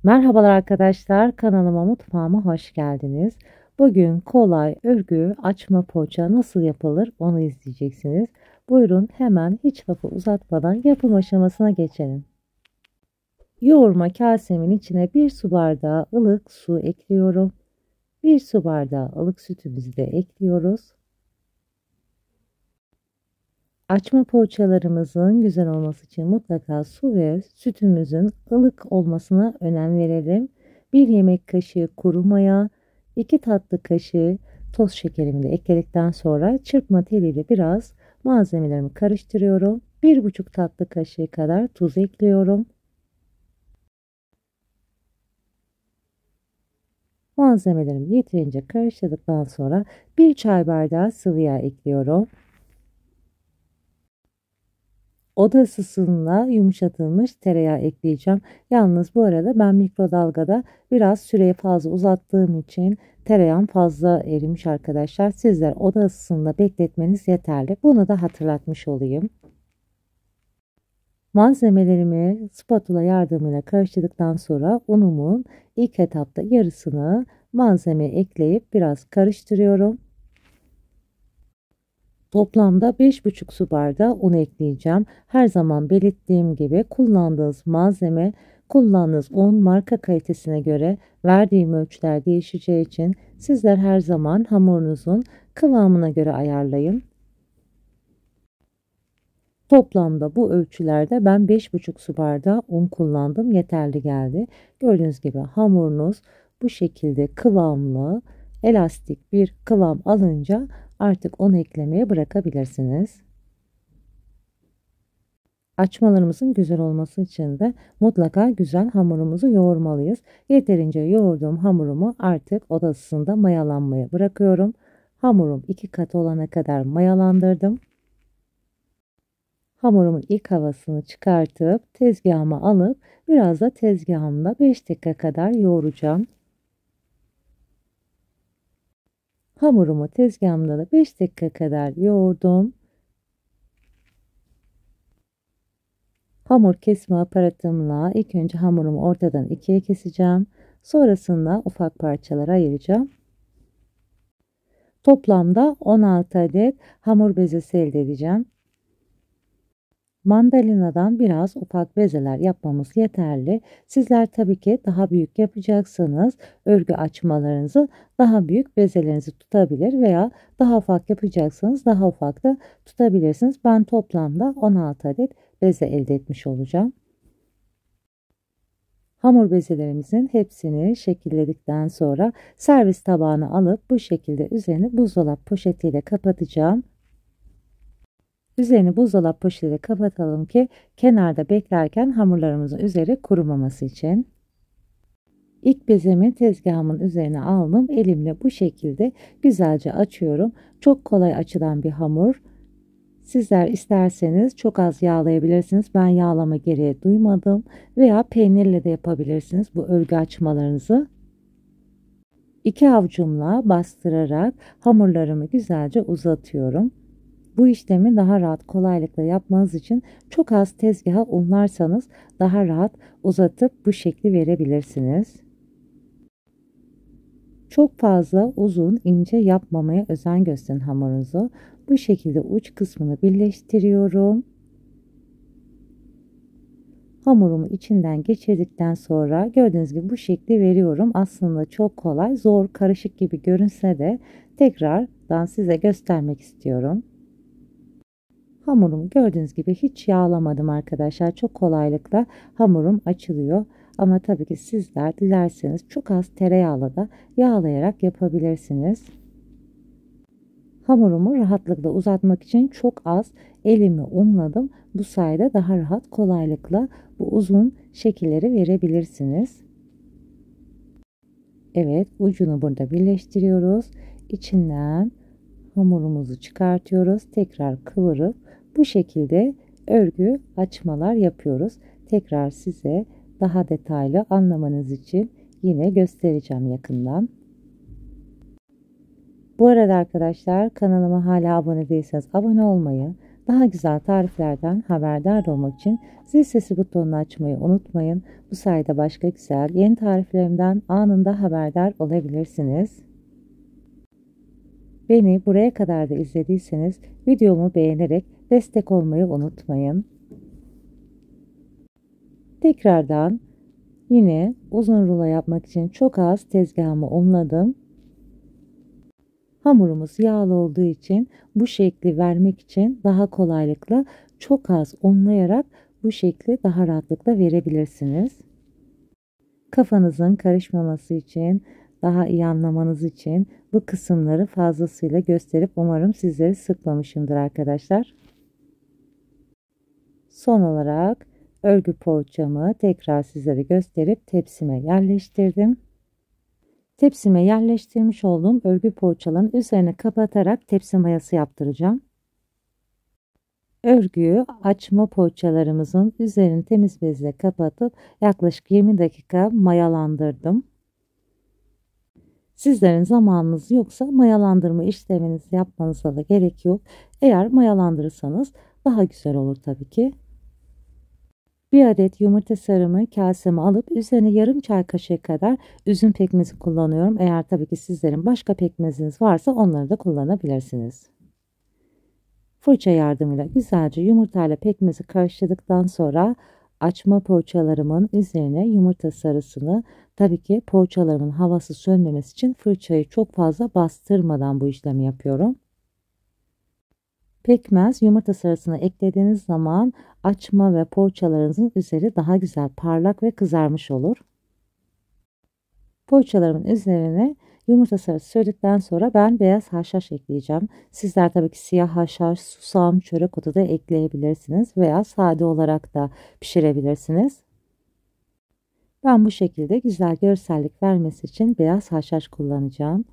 Merhabalar arkadaşlar, kanalıma mutfağıma hoş geldiniz. Bugün kolay örgü açma poğaça nasıl yapılır onu izleyeceksiniz. Buyurun hemen hiç lafı uzatmadan yapım aşamasına geçelim. Yoğurma kasemin içine 1 su bardağı ılık su ekliyorum. 1 su bardağı ılık sütümüzü de ekliyoruz. Açma poğaçalarımızın güzel olması için mutlaka su ve sütümüzün ılık olmasına önem verelim. 1 yemek kaşığı kuru maya, 2 tatlı kaşığı toz şekerimi de ekledikten sonra çırpma teliyle biraz malzemelerimi karıştırıyorum. 1,5 tatlı kaşığı kadar tuz ekliyorum. Malzemelerimi yeterince karıştırdıktan sonra 1 çay bardağı sıvı yağ ekliyorum. Oda ısısında yumuşatılmış tereyağı ekleyeceğim. Yalnız bu arada ben mikrodalgada biraz süreyi fazla uzattığım için tereyağım fazla erimiş arkadaşlar. Sizler oda ısısında bekletmeniz yeterli. Bunu da hatırlatmış olayım. Malzemelerimi spatula yardımıyla karıştırdıktan sonra unumun ilk etapta yarısını malzemeye ekleyip biraz karıştırıyorum. Toplamda 5,5 su bardağı un ekleyeceğim. Her zaman belirttiğim gibi kullandığınız malzeme, kullandığınız un marka kalitesine göre verdiğim ölçüler değişeceği için sizler her zaman hamurunuzun kıvamına göre ayarlayın. Toplamda bu ölçülerde ben 5,5 su bardağı un kullandım. Yeterli geldi. Gördüğünüz gibi hamurunuz bu şekilde kıvamlı, elastik bir kıvam alınca artık onu eklemeye bırakabilirsiniz. Açmalarımızın güzel olması için de mutlaka güzel hamurumuzu yoğurmalıyız. Yeterince yoğurduğum hamurumu artık oda ısısında mayalanmaya bırakıyorum. Hamurum 2 kat olana kadar mayalandırdım. Hamurumun ilk havasını çıkartıp tezgahıma alıp biraz da tezgahımda 5 dakika kadar yoğuracağım. Hamurumu tezgahımda da 5 dakika kadar yoğurdum. Hamur kesme aparatımla ilk önce hamurumu ortadan ikiye keseceğim. Sonrasında ufak parçalara ayıracağım. Toplamda 16 adet hamur bezesi elde edeceğim. Mandalinadan biraz ufak bezeler yapmamız yeterli. Sizler tabii ki daha büyük yapacaksanız örgü açmalarınızı daha büyük bezelerinizi tutabilir veya daha ufak yapacaksanız daha ufak da tutabilirsiniz. Ben toplamda 16 adet beze elde etmiş olacağım. Hamur bezelerimizin hepsini şekilledikten sonra servis tabağına alıp bu şekilde üzerini buzdolap poşetiyle kapatacağım. Üzerini buzdolap poşetiyle kapatalım ki kenarda beklerken hamurlarımızın üzeri kurumaması için. İlk bezemi tezgahımın üzerine aldım. Elimle bu şekilde güzelce açıyorum. Çok kolay açılan bir hamur. Sizler isterseniz çok az yağlayabilirsiniz. Ben yağlama gereği duymadım. Veya peynirle de yapabilirsiniz bu örgü açmalarınızı. 2 avucumla bastırarak hamurlarımı güzelce uzatıyorum. Bu işlemi daha rahat kolaylıkla yapmanız için çok az tezgaha unlarsanız daha rahat uzatıp bu şekli verebilirsiniz. Çok fazla uzun ince yapmamaya özen gösterin hamurunuzu. Bu şekilde uç kısmını birleştiriyorum. Hamurumu içinden geçirdikten sonra gördüğünüz gibi bu şekli veriyorum. Aslında çok kolay, zor, karışık gibi görünse de tekrardan size göstermek istiyorum. Hamurumu gördüğünüz gibi hiç yağlamadım arkadaşlar. Çok kolaylıkla hamurum açılıyor. Ama tabii ki sizler dilerseniz çok az tereyağla da yağlayarak yapabilirsiniz. Hamurumu rahatlıkla uzatmak için çok az elimi unladım. Bu sayede daha rahat kolaylıkla bu uzun şekilleri verebilirsiniz. Evet, ucunu burada birleştiriyoruz. İçinden hamurumuzu çıkartıyoruz. Tekrar kıvırıp bu şekilde örgü açmalar yapıyoruz. Tekrar size daha detaylı anlamanız için yine göstereceğim yakından. Bu arada arkadaşlar kanalıma hala abone değilseniz abone olmayı, Daha güzel tariflerden haberdar olmak için zil sesi butonunu açmayı unutmayın. Bu sayede başka güzel yeni tariflerimden anında haberdar olabilirsiniz. Beni buraya kadar da izlediyseniz videomu beğenerek destek olmayı unutmayın. Tekrardan yine uzun rulo yapmak için çok az tezgahımı unladım. Hamurumuz yağlı olduğu için bu şekli vermek için daha kolaylıkla çok az unlayarak bu şekli daha rahatlıkla verebilirsiniz. Kafanızın karışmaması için, daha iyi anlamanız için bu kısımları fazlasıyla gösterip umarım sizleri sıkmamışımdır arkadaşlar. Son olarak örgü poğaçamı tekrar sizlere gösterip tepsime yerleştirdim. Tepsime yerleştirmiş olduğum örgü poğaçaların üzerine kapatarak tepsi mayası yaptıracağım. Örgüyü açma poğaçalarımızın üzerini temiz bezle kapatıp yaklaşık 20 dakika mayalandırdım. Sizlerin zamanınız yoksa mayalandırma işleminizi yapmanıza da gerek yok. Eğer mayalandırırsanız daha güzel olur tabii ki. Bir adet yumurta sarımı kaseme alıp üzerine yarım çay kaşığı kadar üzüm pekmezi kullanıyorum. Eğer tabii ki sizlerin başka pekmeziniz varsa onları da kullanabilirsiniz. Fırça yardımıyla güzelce yumurtayla pekmezi karıştırdıktan sonra açma poğaçalarımın üzerine yumurta sarısını, tabii ki poğaçalarımın havası sönmemesi için fırçayı çok fazla bastırmadan bu işlemi yapıyorum. Pekmez yumurta sarısını eklediğiniz zaman açma ve poğaçalarınızın üzeri daha güzel parlak ve kızarmış olur. Poğaçalarımın üzerine yumurta sarısı sürdükten sonra ben beyaz haşhaş ekleyeceğim. Sizler tabii ki siyah haşhaş, susam, çörek otu da ekleyebilirsiniz veya sade olarak da pişirebilirsiniz. Ben bu şekilde güzel görsellik vermesi için beyaz haşhaş kullanacağım.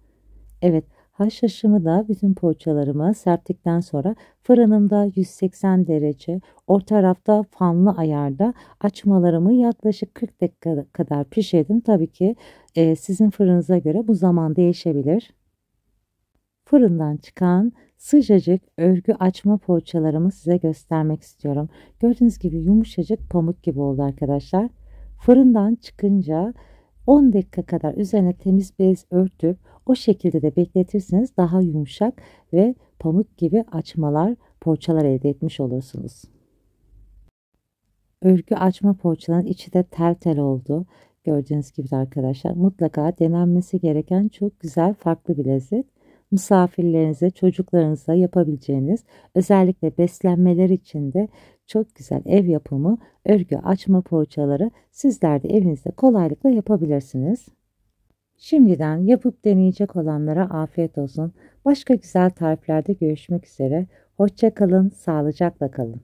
Evet, haşhaşımı da bütün poğaçalarımı serptikten sonra fırınımda 180 derece orta rafta fanlı ayarda açmalarımı yaklaşık 40 dakika kadar pişirdim. Tabii ki sizin fırınıza göre bu zaman değişebilir. Fırından çıkan sıcacık örgü açma poğaçalarımı size göstermek istiyorum. Gördüğünüz gibi yumuşacık pamuk gibi oldu arkadaşlar. Fırından çıkınca 10 dakika kadar üzerine temiz bez örtüp o şekilde de bekletirseniz daha yumuşak ve pamuk gibi açmalar, poğaçalar elde etmiş olursunuz. Örgü açma poğaçaların içi de tel tel oldu. Gördüğünüz gibi arkadaşlar mutlaka denenmesi gereken çok güzel farklı bir lezzet. Misafirlerinize, çocuklarınıza yapabileceğiniz, özellikle beslenmeler için de çok güzel ev yapımı örgü açma poğaçaları sizler de evinizde kolaylıkla yapabilirsiniz. Şimdiden yapıp deneyecek olanlara afiyet olsun. Başka güzel tariflerde görüşmek üzere. Hoşça kalın, sağlıcakla kalın.